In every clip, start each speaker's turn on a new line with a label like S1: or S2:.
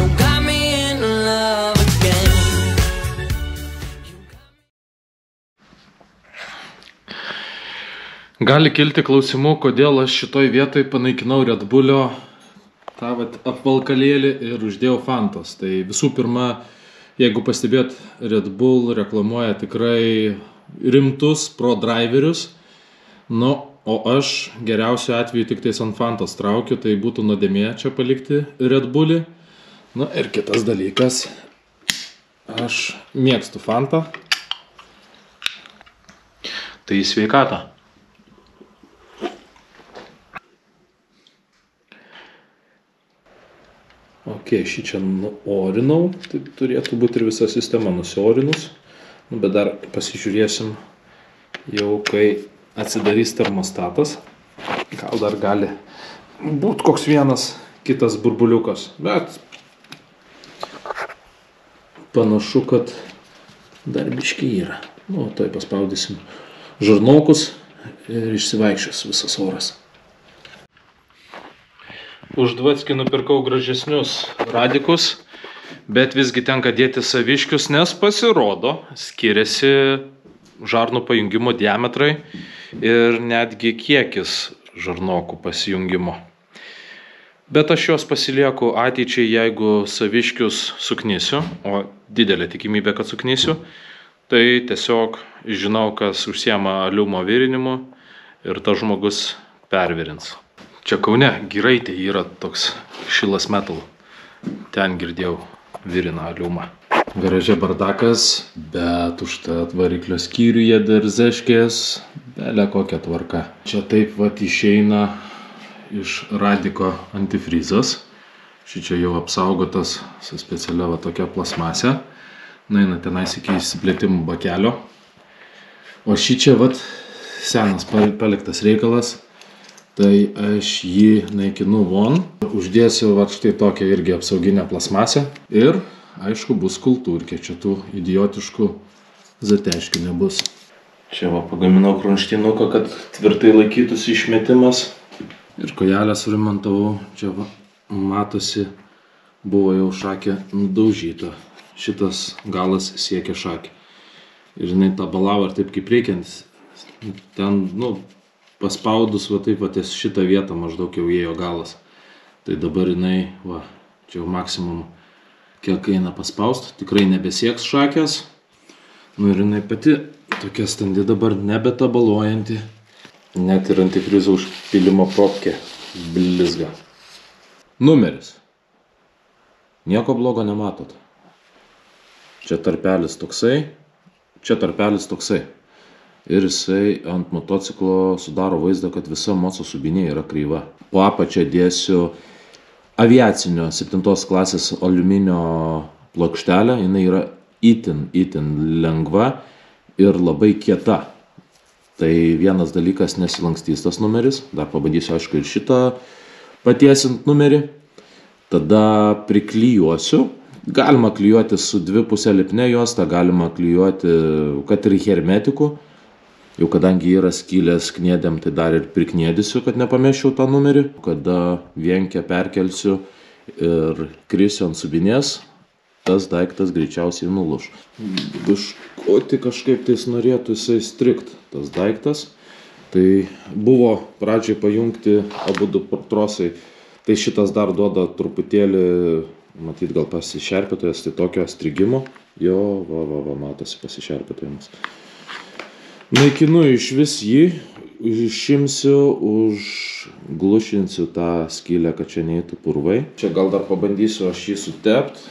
S1: You got me in love again.
S2: Gali kilti klausimų, kodėl aš šitoj vietoj panaikinau Red Bullio tą apvalkalėlį ir uždėjau Fantos. Tai visų pirma, jeigu pastebėt, Red Bull reklamuoja tikrai rimtus pro driverius, nu, o aš geriausiu atveju tik tais ant Fantos traukiu, tai būtų nuodėmė čia palikti Red Bullį. Nu ir kitas dalykas, aš mėgstu Fantą. Tai į sveikatą. Ok, šį čia nuorinau, tai turėtų būti ir visa sistema nusiorinus, bet dar pasižiūrėsim jau, kai atsidarys termostatas, gal dar gali būti koks vienas kitas burbuliukas, bet panašu, kad dar biški yra. Nu, tai paspaudysim žarnokus ir išsivaikščios visas oras. Už Dvackį nupirkau gražesnius radikus, bet visgi tenka dėti saviškius, nes pasirodo, skiriasi žarnų pajungimo diametrai ir netgi kiekis žarnokų pasijungimo. Bet aš juos pasilieku ateičiai, jeigu saviškius suknysiu, o didelė tikimybė, kad suknysiu, tai tiesiog žinau, kas užsiema aliumo virinimu ir tas žmogus pervirins. Čia Kaune Giraitė yra toks Šilas Metal. Ten girdėjau virina aliumą. Garaže bardakas, bet užtat variklio skyriuje dar zeškės, belė kokia tvarka. Čia taip vat išeina iš radiko antifrizas. Šičia jau apsaugotas su specialia va tokia plasmasė. Naina tenais iki įsiplėtimų bakelio. O šičia vat senas paliktas reikalas. Tai aš jį naikinu von, uždėsiu va štai tokią irgi apsauginę plasmasę ir, aišku, bus kultūrkė, čia tų idiotiškų zateškių nebus. Čia va pagaminau kronštinuką, kad tvirtai laikytųsi išmetimas ir kojelę suremontavau, čia va matosi, buvo jau šakė nudaužyta, šitas galas siekia šakį ir jinai tabalavo ir taip kaip reikiant, ten, nu, paspaudus va taip va ties šitą vietą maždaug jau ėjo galas. Tai dabar jinai, va, čia jau maksimum kiek eina paspaust, tikrai nebesieks šakės. Nu ir jinai pati tokia standi dabar nebetabaluojanti. Net ir antifrizo užpylimo propkė blizga. Numeris. Nieko blogo nematot. Čia tarpelis toksai, čia tarpelis toksai. Ir jisai ant motociklo sudaro vaizdą, kad visa moco subinė yra kreiva. Po apačią dėsiu aviacinio 7 klasės aliuminio plokštelę. Jinai yra itin lengva ir labai kieta. Tai vienas dalykas, nesilankstys tas numeris. Dar pabandysiu, aišku, ir šitą patiesint numerį. Tada priklijuosiu. Galima klijuoti su 2,5 lipne juosta, galima klijuoti, kad ir hermetiku. Jau kadangi yra skylės kniedėm, tai dar ir prikniedysiu, kad nepamesčiau tą numerį. Kada vienkę perkelsiu ir krisiu ant subinės, tas daiktas greičiausiai nuluš. Biškoti kažkaip tais norėtų jisai strikt tas daiktas. Tai buvo pradžiai pajungti abu du trosai. Tai šitas dar duoda truputėlį, matyt, gal pasišerpėtojas, tai tokio strigimo. Jo, va, matosi pasišerpėtojimas. Naikinu iš vis jį, išimsiu, užglušinsiu tą skylę, kad čia neįtų purvai. Čia gal dar pabandysiu aš jį sutept.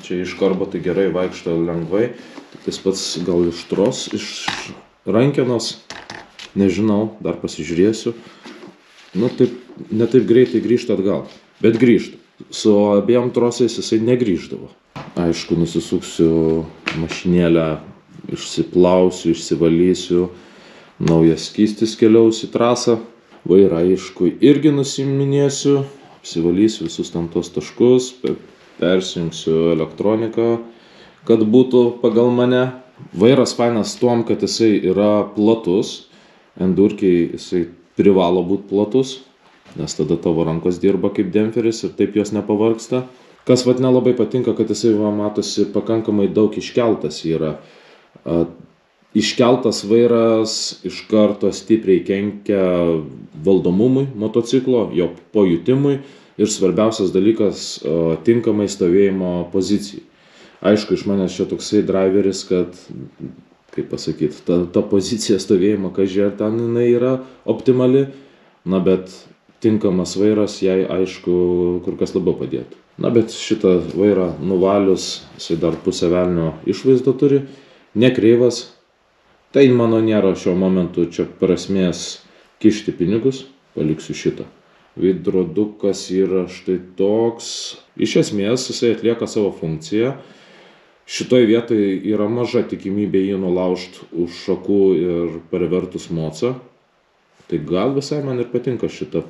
S2: Čia iš karbo tai gerai vaikšto lengvai. Tas pats gal iš tros, iš rankenos. Nežinau, dar pasižiūrėsiu. Nu, taip, ne taip greitai grįžta atgal, bet grįžta. Su abiem trosais jisai negrįždavo. Aišku, nusisuksiu mašinėlę, išsiplausiu, išsivalysiu, naujas skystis keliaus į trasą. Vairą, aišku, irgi nusiminėsiu, apsivalysiu visus ten tos taškus, persijungsiu elektroniką, kad būtų pagal mane. Vairas fainas tuom, kad jisai yra platus, endurkiai jisai privalo būti platus, nes tada tavo rankos dirba kaip demperis ir taip jos nepavargsta.
S3: Kas vat nelabai patinka, kad jisai matosi pakankamai daug iškeltas yra. Iškeltas vairas iš karto stipriai kenkia valdomumui motociklo, jo pajutimui ir svarbiausias dalykas tinkamai stovėjimo pozicijai. Aišku, iš manęs čia toksai driveris, kad, kaip pasakyti, ta pozicija stovėjimo, kažkai ten jinai yra optimali, na bet tinkamas vairas jai, aišku, kur kas labiau padėtų. Na bet šitą vairą nuvalius, jisai dar pusę velnio išvaizdą turi, nekreivas. Tai mano nėra šiuo momentu čia prasmės kišti pinigus, paliksiu šitą. Veidrodukas yra štai toks. Iš esmės jisai atlieka savo funkciją. Šitoj vietoj yra maža tikimybė jį nulaužti už šakų ir pervertus mocą. Tai gal visai man ir patinka šita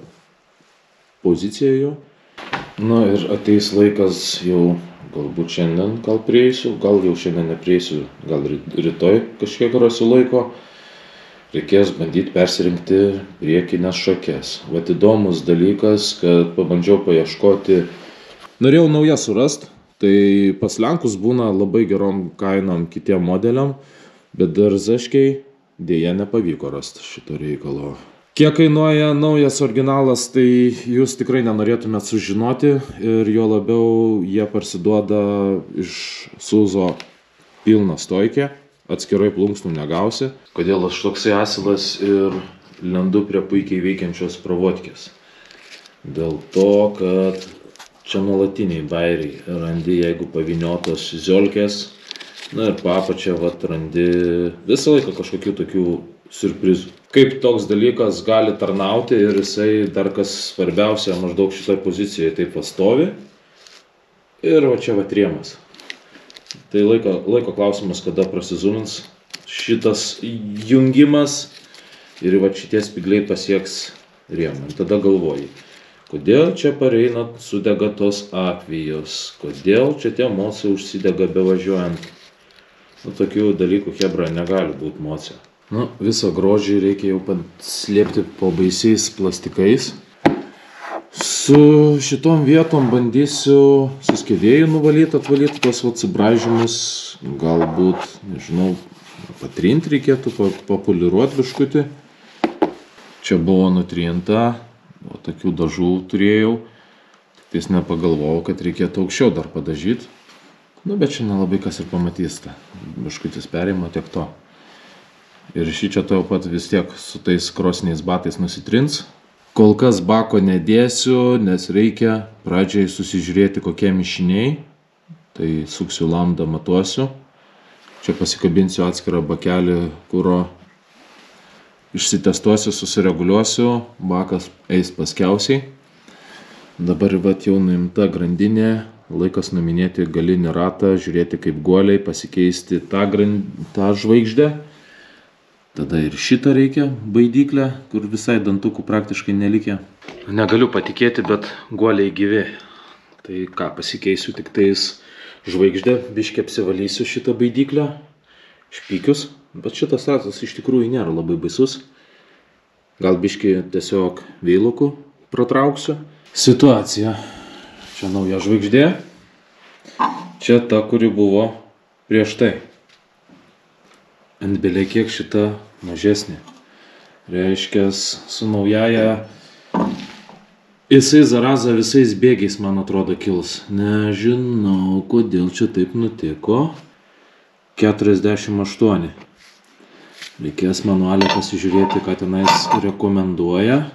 S3: pozicija jo. Na ir ateis laikas jau, galbūt šiandien gal prieisiu, gal jau šiandien neprieisiu, gal rytoj kažkiek rasiu laiko. Reikės bandyti persirinkti priekinės šakės. Vat įdomus dalykas, kad pabandžiau paieškoti. Norėjau naują surast, tai pas Lenkus būna labai gerom kainom kitiem modeliam, bet dar zaškiai dėja nepavyko rasti šito reikalo. Kiek kainuoja naujas originalas, tai jūs tikrai nenorėtumėt sužinoti ir jo labiau jie parsiduoda iš Suzo pilną stoikę. Atskirai plunksnų negausi. Kodėl aš toksai asilas ir lendu prie puikiai veikiančios provodkės? Dėl to, kad čia nuolatiniai bairiai randi, jeigu paviniotos ziolkės, na ir papačią randi visą laiką kažkokių tokių siurprizų. Kaip toks dalykas gali tarnauti ir jisai dar kas svarbiausia maždaug šitoje pozicijoje taip stovi. Ir va čia rėmas. Tai laiko klausimas, kada prasizūmins šitas jungimas ir va šitie spigliai pasieks rėmą. Tada galvoji, kodėl čia pareina sudega tos apvijos, kodėl čia tie mocai užsidega bevažiuojant. Nu, tokių dalykų hebra negali būti mocė. Nu, visą grožį reikia jau slėpti po baisiais plastikais. Su šitom vietom bandysiu suskėdėjų nuvalyti, atvalyti tos atsibraižymus, galbūt, nežinau, patrinti reikėtų, papoliruoti biškutį. Čia buvo nutrinta, o tokių dažų turėjau, tik nepagalvojau, kad reikėtų aukščiau dar padažyti. Nu, bet čia nelabai kas ir pamatys tą biškutis perėjimo tiek to. Ir šį čia to pat vis tiek su tais krosiniais batais nusitrins. Kol kas bako nedėsiu, nes reikia pradžiai susižiūrėti kokie mišiniai. Tai suksiu lambdą, matuosiu. Čia pasikabinsiu atskirą bakelį, kuro išsitestuosiu, susireguliuosiu. Bakas eis paskiausiai. Dabar jau nuimta grandinė. Laikas numinėti galinį ratą, žiūrėti kaip guoliai, pasikeisti tą žvaigždę. Tada ir šitą reikia, baidyklę, kur visai dantukų praktiškai nelikė. Negaliu patikėti, bet guoliai gyvi. Tai ką, pasikeisiu tik tais žvaigždę, biškį apsivalysiu šitą baidyklę, špikius. Bet šitas ratas iš tikrųjų nėra labai baisus. Gal biškį tiesiog veiluku pratrauksiu. Situacija. Čia nauja žvaigždė. Čia ta, kuri buvo prieš tai. Ant belie kiek šita mažesnė. Reiškias, su naujaja jisai zaraza visais bėgiais, man atrodo, kils. Nežinau, kodėl čia taip nutiko. 48. Reikės manualiai pasižiūrėti, ką tenais rekomenduoja.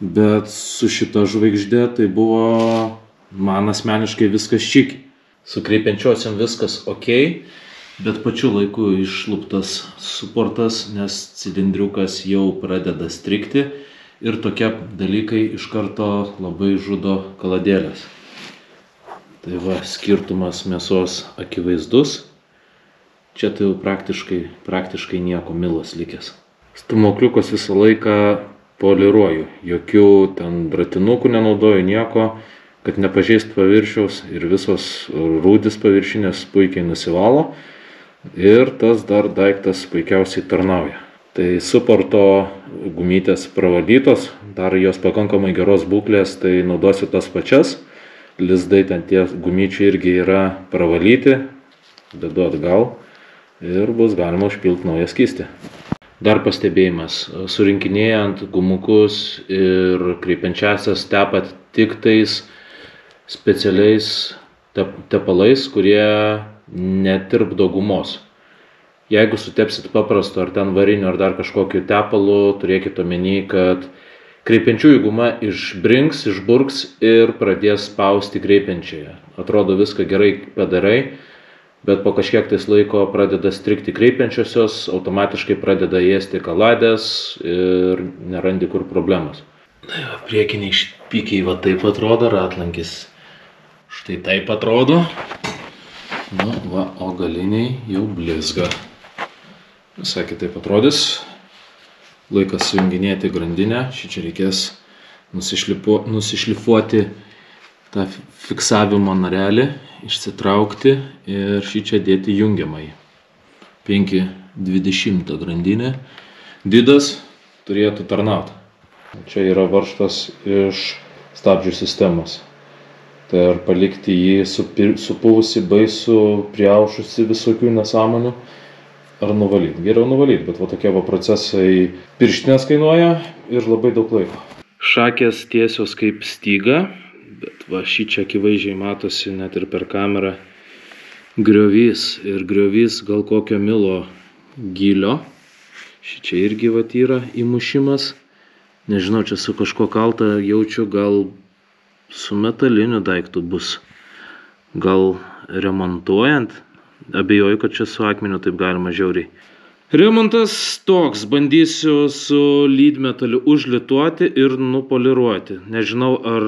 S3: Bet su šita žvaigždė tai buvo man asmeniškai viskas čiki. Su kreipiančiosiam viskas ok. Bet pačiu laiku išluptas suportas, nes cilindriukas jau pradeda strigti ir tokie dalykai iš karto labai žudo kaladėlės. Tai va, skirtumas mėsos akivaizdus. Čia tai jau praktiškai nieko milas likęs. Stūmokliukus visą laiką poliruoju. Jokių ten bratinukų nenaudoju, nieko, kad nepažeist paviršiaus ir visos rūdis paviršinės puikiai nusivalo. Ir tas dar daiktas puikiausiai tarnauja. Tai suporto gumytės pravalytos, dar jos pakankamai geros būklės, tai naudosiu tas pačias.
S2: lizdai ten tie gumyčiai irgi yra pravalyti, dedu atgal ir bus galima užpilti naują skystį. Dar pastebėjimas, surinkinėjant gumukus ir kreipiančiasias tepat tik tais specialiais tepalais, kurie netirpdo gumos. Jeigu sutepsit paprasto ar ten variniu ar dar kažkokiu tepalu, turėkit omeny, kad kreipiančiųjų guma išbrinks, išburks ir pradės spausti kreipiančiąją. Atrodo viską gerai padarai, bet po kažkiek tais laiko pradeda strigti kreipiančiosios, automatiškai pradeda ėsti kaladės ir nerandi kur problemos. Priekiniai špikiai va taip atrodo, ratlankis štai taip atrodo. Nu, va, o galiniai jau blizga. Visai kitaip atrodys. Laikas sujunginėti grandinę. Šičia reikės nusišlifuoti tą fiksavimo narelį, išsitraukti ir šičia dėti jungiamąjį. 5/20 grandinė. Didas turėtų tarnauti. Čia yra varžtas iš stabdžių sistemos. Tai ar palikti jį supuvusi, baisų, priaušusi visokių nesąmonių, ar nuvalyti. Geriau nuvalyti, bet va tokie va procesai pirštinės kainuoja ir labai daug laiko. Šakės tiesios kaip styga, bet va šičia akivaizdžiai matosi net ir per kamerą griovys. Ir griovys gal kokio milo gylio. Šičia irgi va yra įmušimas. Nežinau, čia su kažko kalta jaučiu, gal su metaliniu daiktu bus. Gal remontuojant. Abejoju, kad čia su akmeniu taip galima žiauriai. Remontas toks, bandysiu su lydmetaliu užlituoti ir nupoliruoti. Nežinau, ar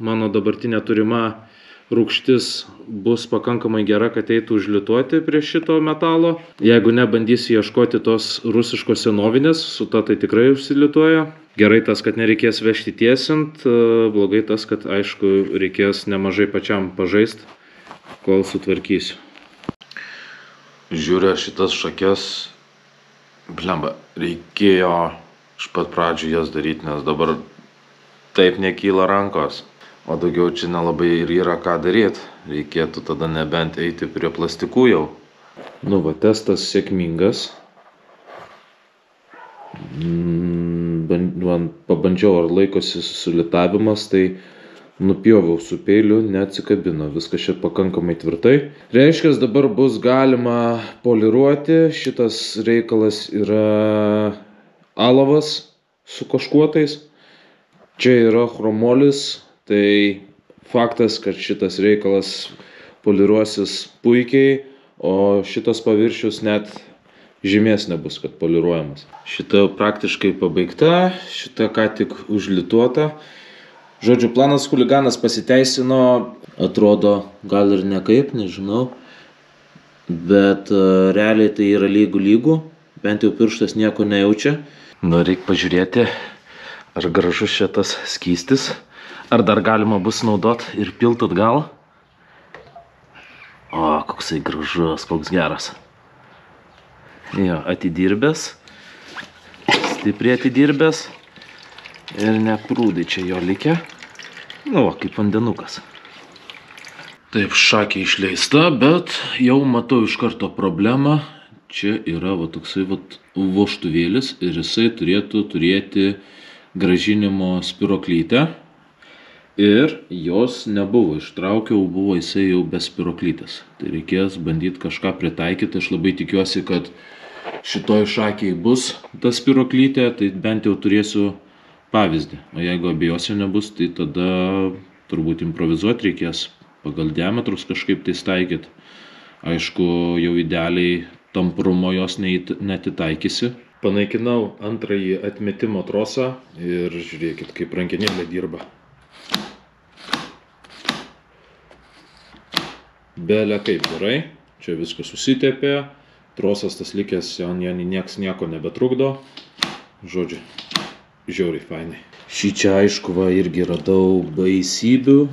S2: mano dabartinė turima rūgštis bus pakankamai gera, kad eitų užlituoti prie šito metalo. Jeigu ne, bandysiu ieškoti tos rusiškos senovinės, su ta tai tikrai užsilituoja. Gerai tas, kad nereikės vežti tiesint, blogai tas, kad aišku reikės nemažai pačiam pažaist, kol sutvarkysiu. Žiūrė šitas šakes, blemba, reikėjo iš pat pradžių jas daryti, nes dabar taip nekyla rankos. O daugiau čia nelabai ir yra ką daryti. Reikėtų tada nebent eiti prie plastikų jau. Nu va, testas sėkmingas. Pabandžiau, ar laikosi sulitavimas, tai nupjoviau su peiliu, neatsikabino. Viskas čia pakankamai tvirtai. Reiškia, dabar bus galima poliruoti. Šitas reikalas yra alavas su kažkuotais. Čia yra chromolis. Tai faktas, kad šitas reikalas poliruosis puikiai, o šitas paviršius net žymės nebus, kad poliruojamas. Šita praktiškai pabaigta, šita ką tik užlituota. Žodžiu, planas chuliganas pasiteisino, atrodo gal ir nekaip, nežinau, bet realiai tai yra lygų, bent jau pirštas nieko nejaučia. Nu, reikia pažiūrėti, ar gražus šitas skystis. Ar dar galima bus naudot ir pilt atgal? O, koksai gražus, koks geras. Jo, atidirbęs. Stipriai atidirbęs. Ir neprūdai čia jo likę. Nu, kaip vandenukas. Taip, šakė išleista, bet jau matau iš karto problemą. Čia yra va toksai va vožtuvėlis ir jisai turėtų turėti grąžinimo spiroklytę. Ir jos nebuvo, ištraukiau, buvo jisai jau be spiroklytės. Tai reikės bandyti kažką pritaikyti. Aš labai tikiuosi, kad šitoj šakiai bus ta spiroklytė, tai bent jau turėsiu pavyzdį. O jeigu abejose nebus, tai tada turbūt improvizuoti reikės, pagal diametrus kažkaip tai taikyti. Aišku, jau idealiai tamprumo jos netitaikysi. Panaikinau antrąjį atmetimo trosą ir žiūrėkit, kaip rankenėlė dirba. Belė kaip gerai, čia viskas susitepė, trosas tas likęs, nieks nieko nebetrukdo. Žodžiu, žiauriai fainai. Šį čia aišku va irgi radau baisybių.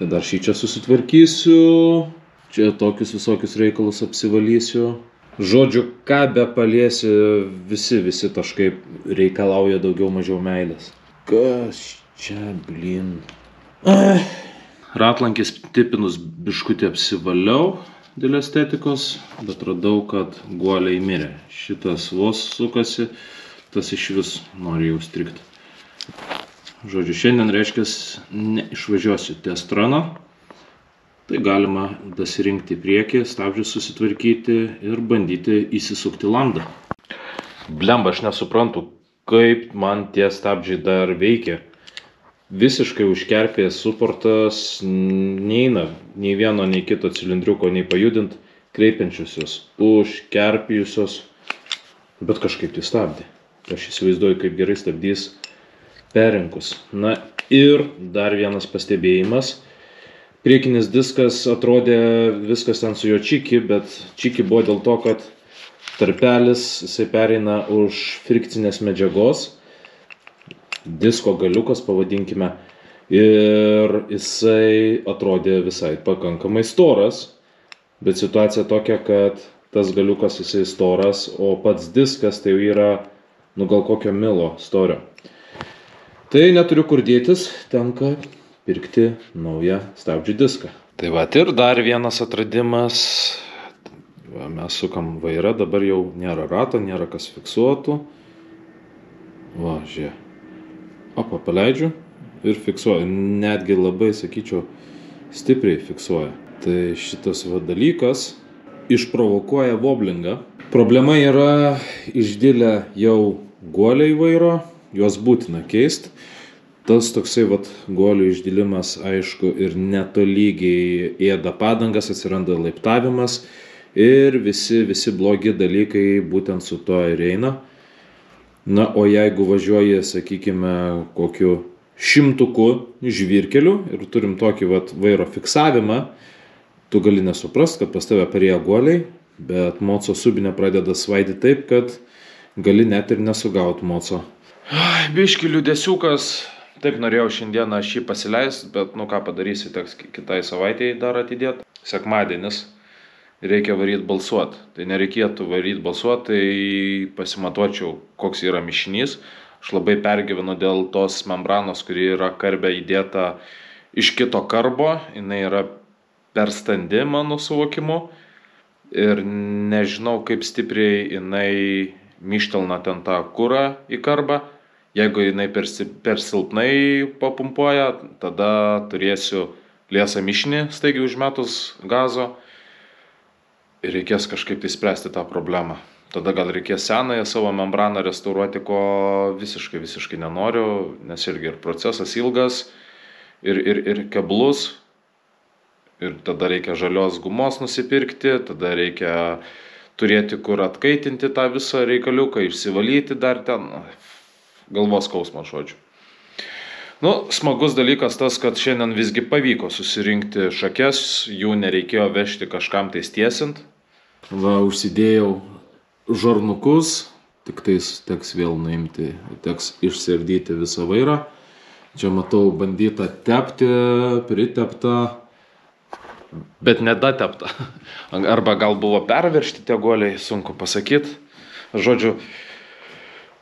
S2: Tai dar šį čia susitvarkysiu. Čia tokius visokius reikalus apsivalysiu. Žodžiu, ką be paliesi, visi taškai reikalauja daugiau mažiau meilės. Kas čia, blin? Ratlankis tipinus biškutį apsivaliau dėl estetikos, bet radau, kad guoliai mirė. Šitas vos sukasi, tas iš vis nori jau strikti. Žodžiu, šiandien reiškia neišvažiuosiu ties traną. Tai galima dasirinkti į priekį, stabdžius susitvarkyti ir bandyti įsisukti landą. Blemba, aš nesuprantu, kaip man tie stabdžiai dar veikia. Visiškai užkerpėjęs suportas, neina nei vieno, nei kito cilindriuko, nei pajudint, kreipiančiusios, užkerpijusios, bet kažkaip tai stabdė. Aš įsivaizduoju, kaip gerai stabdys perrinkus. Na ir dar vienas pastebėjimas. Priekinis diskas atrodė viskas ten su jo čiki, bet čiki buvo dėl to, kad tarpelis jisai pereina už frikcinės medžiagos, disko galiukas pavadinkime, ir jisai atrodė visai pakankamai storas, bet situacija tokia, kad tas galiukas jisai storas, o pats diskas tai jau yra gal kokio milo storio. Tai neturiu kur dėtis, tenka pirkti naują stabdžių diską. Tai va, ir dar vienas atradimas. Mes sukam vairą, dabar jau nėra rato, nėra kas fiksuotų. Va, žiūrė. Opa, paleidžiu ir fiksuoju. Netgi labai, sakyčiau, stipriai fiksuoja. Tai šitas va dalykas išprovokuoja woblingą. Problema yra išdilę jau guoliai vairo, juos būtina keisti. Tas toksai guolių išdilimas, aišku, ir netolygiai ėda padangas, atsiranda laiptavimas ir visi blogi dalykai būtent su to ir eina. Na, o jeigu važiuoji, sakykime, kokiu 100 žvyrkeliu ir turim tokį vairo fiksavimą, tu gali nesuprast, kad pas tave parėjo guoliai, bet moco subinė pradeda svaidyti taip, kad gali net ir nesugauti moco. Biški liūdesiukas. Taip norėjau šiandieną aš jį pasileisti, bet ką padarysi, teks kitai savaitėjai dar atidėti. Sekmadienis, reikia varyti balsuoti. Tai nereikėtų varyti balsuoti, tai pasimatuočiau, koks yra mišinys. Aš labai pergyvenu dėl tos membranos, kuri yra karbe įdėta iš kito karbo. Jinai yra per standi, mano suvokimu. Ir nežinau, kaip stipriai jinai mištelna ten tą kurą į karbą. Jeigu jinai per silpnai papumpuoja, tada turėsiu liesą mišinį staigiai užmetus gazo ir reikės kažkaip tai spręsti tą problemą. Tada gal reikės senąją savo membraną restauruoti, ko visiškai nenoriu, nes irgi ir procesas ilgas, ir keblus, ir tada reikia žalios gumos nusipirkti, tada reikia turėti kur atkaitinti tą visą reikaliuką, išsivalyti dar ten. Galvos skausmo, žodžiu. Smagus dalykas tas, kad šiandien visgi pavyko susirinkti šakes, jų nereikėjo vežti kažkam tai tiesint. Va, užsidėjau žarnukus, tik tais teks vėl nuimti, teks išsiardyti visą vairą. Čia matau bandyta tepti, pritepta, bet nedatepta. Arba gal buvo perveržti tie guoliai, sunku pasakyti. Žodžiu,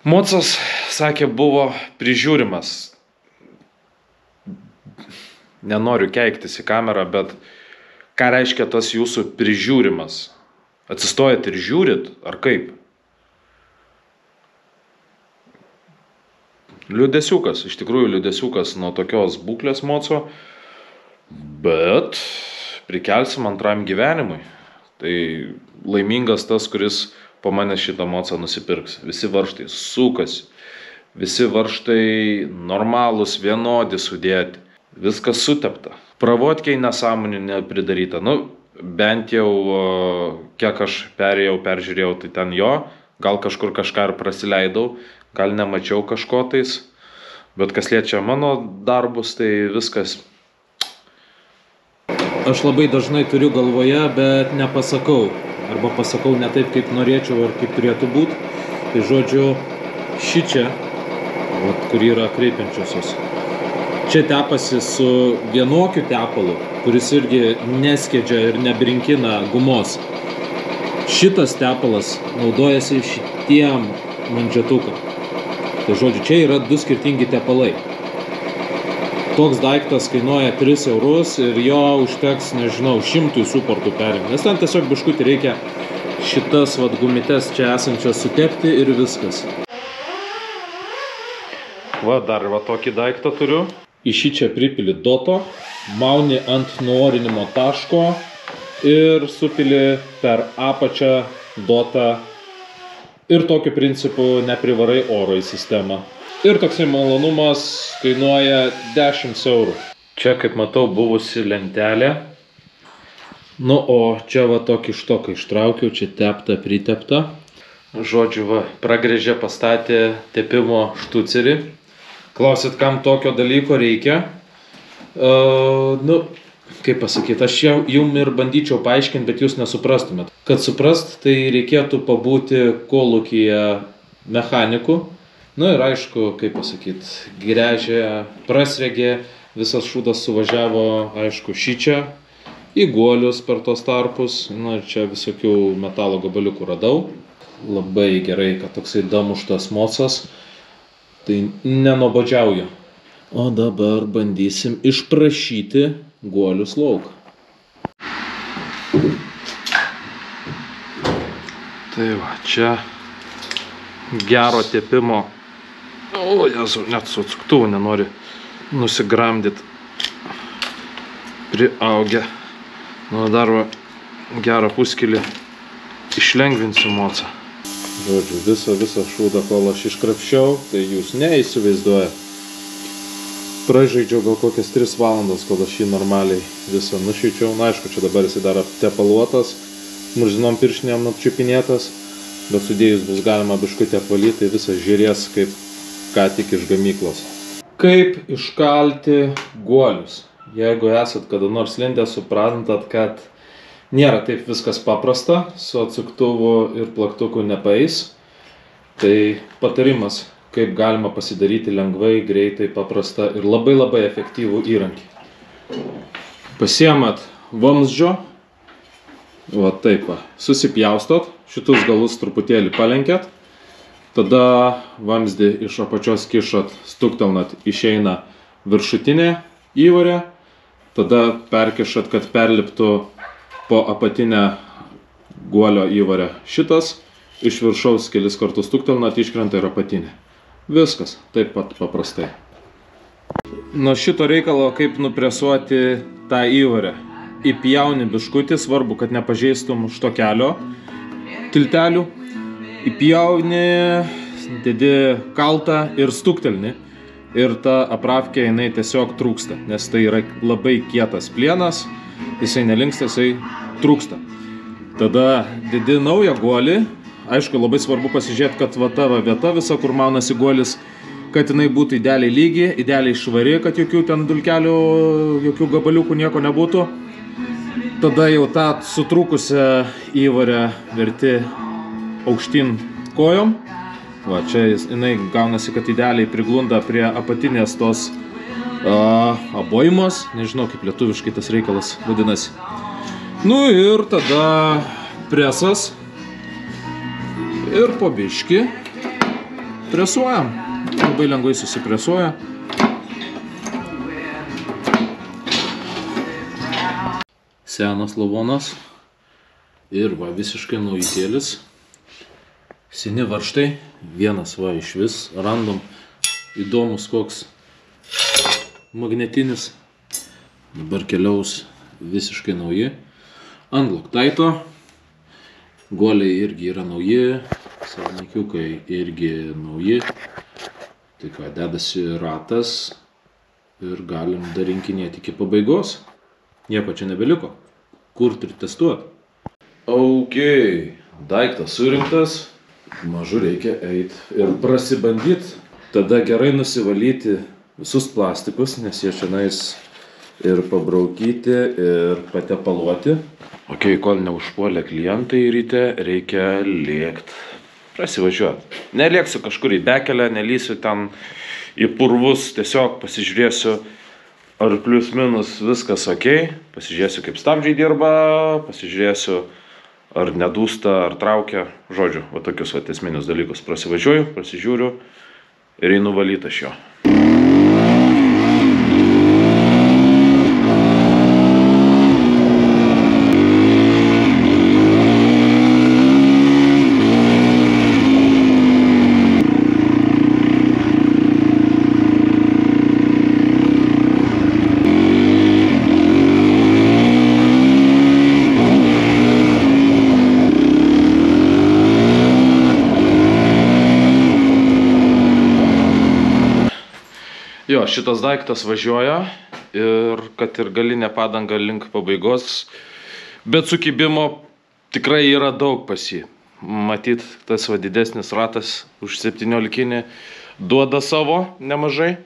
S2: mocas, sakė, buvo prižiūrimas. Nenoriu keiktis į kamerą, bet ką reiškia tas jūsų prižiūrimas? Atsistojat ir žiūrit, ar kaip? Liūdesiukas, iš tikrųjų liūdesiukas nuo tokios būklės moco, bet prikelsim antram gyvenimui. Tai laimingas tas, kuris po manęs šitą mocą nusipirks. Visi varžtai sukasi, visi varžtai normalūs, vienodi sudėti. Viskas sutepta. Pravodkiai nesąmonių nepridaryta. Bent jau kiek aš peržiūrėjau, tai ten jo. Gal kažkur kažką ir prasileidau, gal nemačiau kažko tais. Bet kas liečia mano darbus, tai viskas. Aš labai dažnai turiu galvoje, bet nepasakau. Arba pasakau ne taip, kaip norėčiau, ar kaip turėtų būti. Tai žodžiu, šičia, kur yra kreipiančiosios. Čia tepasi su vienokiu tepalu, kuris irgi neskedžia ir nebrinkina gumos. Šitas tepalas naudojasi šitiem manžetukam. Tai žodžiu, čia yra du skirtingi tepalai.
S3: toks daiktas kainuoja 3 eurus ir jo užteks, nežinau, 100 suportų perimti. Nes ten tiesiog biškutį reikia šitas vat gumites čia esančias sutepti ir viskas.
S2: Va, dar va tokį daiktą turiu.
S3: Į šį čia pripili doto, mauni ant nuorinimo taško ir supili per apačią dotą ir tokiu principu neprivarai oro į sistemą. Ir toksai malonumas kainuoja 10 eurų. Čia, kaip matau, buvusi lentelė. Nu, o čia va tokį štoką ištraukiau, čia tepta, pritepta. Žodžiu, va, pragrėžė, pastatė tepimo štucerį. Klausit, kam tokio dalyko reikia? Nu, kaip pasakyti, aš jum ir bandyčiau paaiškinti, bet jūs nesuprastumėt. Kad suprast, tai reikėtų pabūti kolūkyje mechaniku. Nu ir aišku, kaip pasakyti, gręžė, prasregė, visas šūdas suvažiavo, aišku, šičia, į guolius per tos tarpus. Nu ir čia visokių metalo gabaliukų radau. Labai gerai, kad toksai damuštas mocas. Tai nenobodžiauju. O dabar bandysim išprašyti guolius lauk.
S2: Tai va, čia gero tepimo. O, Jezu, net su atsuktuvu nenori nusigramdyti. Priaugę. Nu, dar va, gerą puskilį išlengvinsiu mocą.
S3: Žodžiu, visą šūdą, kol aš iškrapščiau, tai jūs neįsivaizduojat. Pražaidžiau gal kokias 3 valandas, kol aš jį normaliai visą nušyčiau. Na, aišku, čia dabar jis dar aptepaluotas, murzinom piršinėm apčiupinėtas, bet sudėjus bus galima biškutį apvalyti, tai visas žiūrės kaip ką tik iš gamyklos. Kaip iškalti guolius? Jeigu esat kada nors lindę, suprantat, kad nėra taip viskas paprasta, su atsuktuvu ir plaktuku nepaeis. Tai patarimas, kaip galima pasidaryti lengvai, greitai, paprastą ir labai labai efektyvų įrankį. Pasiemat vamzdžio, va taip va, susipjaustot, šitus galus truputėlį palenkėt, tada vamzdį iš apačios kišat, stuktelnat, išeina viršutinė įvorė, tada perkišat, kad perliptų po apatinę guolio įvorę šitas, iš viršaus kelis kartus stuktelnat, iškrenta ir apatinė. Viskas, taip pat paprastai. Nuo šito reikalo, kaip nupresuoti tą įvorę. Įpjauni biškutį, svarbu, kad nepažeistum štokelio tiltelių. Įpjauni, dedi kaltą ir stuktelni. Ir ta aprafkė jinai tiesiog trūksta, nes tai yra labai kietas plienas, jisai nelinksta, jisai trūksta. Tada dedi naują guolį. Aišku, labai svarbu pasižiūrėti, kad va ta vieta visa, kur maunasi guolis, kad jinai būtų idealiai lygi, idealiai švari, kad jokių ten dulkelių, jokių gabaliukų nieko nebūtų. Tada jau tą sutrūkusią įvorę verti aukštyn kojom. Va, čia jinai gaunasi, kad idealiai priglunda prie apatinės tos aboimos. Nežinau, kaip lietuviškai tas reikalas vadinasi. Nu ir tada presas. Ir po biškį presuojam. Labai lengvai susipresuoja. Senas lavonas. Ir va, visiškai naujutėlis. Seni varžtai. Vienas va iš vis. Random įdomus koks magnetinis. Dabar keliaus visiškai nauji. Ant loktaito. Guoliai irgi yra nauji, savininkiukai irgi nauji. Tai ką, dedasi ratas ir galim dar rinkinėti iki pabaigos. Nieko čia nebeliko. Kurti ir testuoti. Ok, daiktas surinktas. Mažu reikia eiti ir prasibandyti. Tada gerai nusivalyti visus plastikus, nes jie šiandien ir pabraukyti, ir patepaluoti. Ok, kol neužpuolė klientai ryte, reikia lėkt, prasivažiuoti. Nelėksiu kažkur į bekelę, nelysiu ten į purvus, tiesiog pasižiūrėsiu, ar plius minus viskas ok. Pasižiūrėsiu, kaip stabdžiai dirba, pasižiūrėsiu, ar nedūsta, ar traukia. Žodžiu, va tokius va esminius dalykus prasivažiuoju, pasižiūriu ir einu valyti aš jo.
S2: Jo, šitas daiktas važiuoja ir kad ir galinė padanga link pabaigos, bet sukibimo tikrai yra daug pas jį. Matyt, tas didesnis ratas už 17 duoda savo nemažai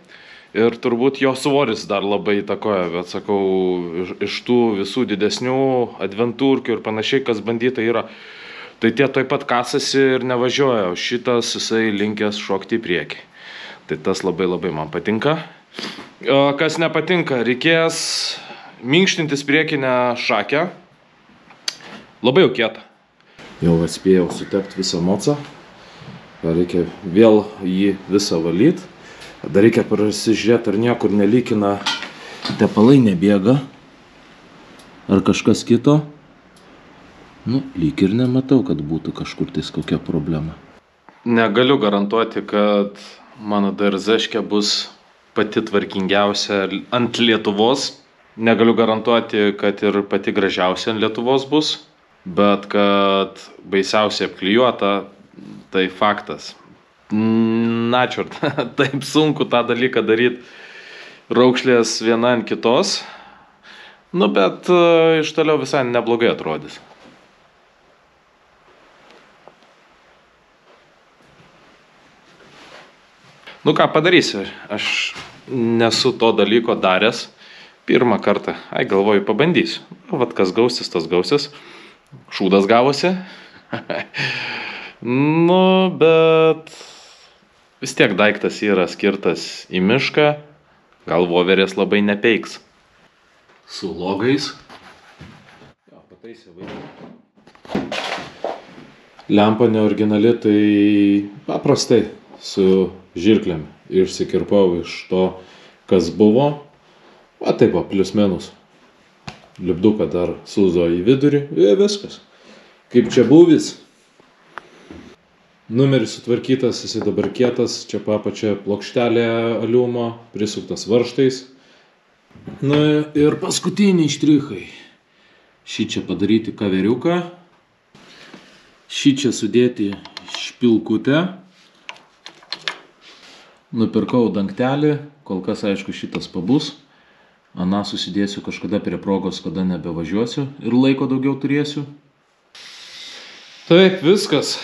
S2: ir turbūt jo svoris dar labai įtakoja, bet sakau, iš tų visų didesnių adventūrkių ir panašiai, kas bandyta yra, tai tie taip pat kasasi ir nevažiuoja, o šitas jisai linkęs šokti į priekį. Tai tas labai man patinka. O kas nepatinka, reikės minkštintis priekinę šakę. Labai jau kieta.
S3: Jau atspėjau sutepti visą mocą. Reikia vėl jį visą valyti. Dar reikia prasižiūrėti, ar niekur nelykina tepalai nebėga. Ar kažkas kito. Nu, lyg ir nematau, kad būtų kažkur tais kokia problema.
S2: Negaliu garantuoti, kad mano DRZ bus pati tvarkingiausia ant Lietuvos. Negaliu garantuoti, kad ir pati gražiausia ant Lietuvos bus. Bet kad baisiausiai apklijuota, tai faktas. Načiurt, taip sunku tą dalyką daryti raukšlės viena ant kitos. Nu, bet iš toliau visai neblogai atrodys. Nu ką padarysiu, aš nesu to dalyko daręs pirmą kartą. Galvoju, pabandysiu. Vat kas gausis, tas gausis. Šūdas gavosi. Nu, bet vis tiek daiktas yra skirtas į mišką. Gal voverės labai nepeiks. Su logais. Jo, pataisė vaidmenį. Lempa neoriginali, tai paprastai su žirklėm išsikirpau iš to, kas buvo. Va taip, plius minus. Lipduką dar sūzo į vidurį ir viskas. Kaip čia buvis. Numeris sutvarkytas, jisai dabar kietas, čia papačia plokštelė aliumo, prisuktas varžtais. Na ir paskutiniai štrichai. Šį čia padaryti kaveriuką. Šį čia sudėti špilkutę. Nupirkau dangtelį, kol kas aišku šitas pabus. Aną susidėsiu kažkada prie progos, kada nebevažiuosiu ir laiko daugiau turėsiu. Taip, viskas.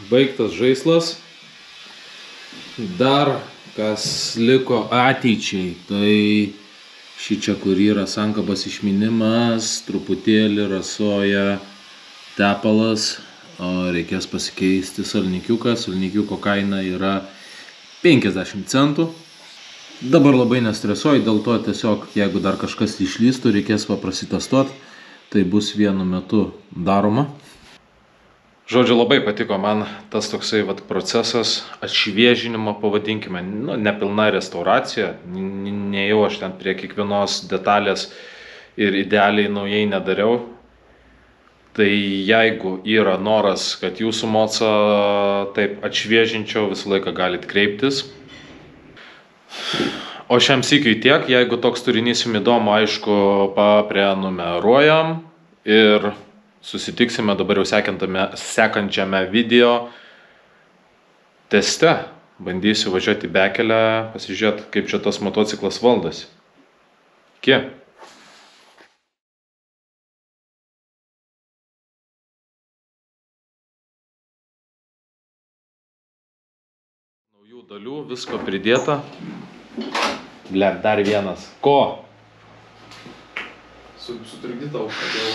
S2: Baigtas žaislas. Dar kas liko ateičiai, tai šį čia, kur yra sankabos išminimas, truputėlį rasoja tepalas, o reikės pasikeisti salnikiuką. Salnikiuko kaina yra 50 centų. Dabar labai nestresuoju, dėl to tiesiog, jeigu dar kažkas išlystų, reikės paprasitestuoti, tai bus vienu metu daroma. Žodžiu, labai patiko man tas toksai procesas atšviežinimo, pavadinkime, nu, nepilna restauracija, nejau aš ten prie kiekvienos detalės ir idealiai naujai nedariau. Tai jeigu yra noras, kad jūsų mocą taip atšviežinčiau, visą laiką galit kreiptis. O šiam sykiui tiek, jeigu toks turinys jums įdomu, aišku, paprenumeruojam ir susitiksime dabar jau sekančiame video teste. Bandysiu važiuoti į bekelę, pasižiūrėti, kaip čia tas motociklas valdosi. Iki. Naujų dalių, visko pridėta. Dar vienas. Ko?
S4: Sutrikdytau, kad jau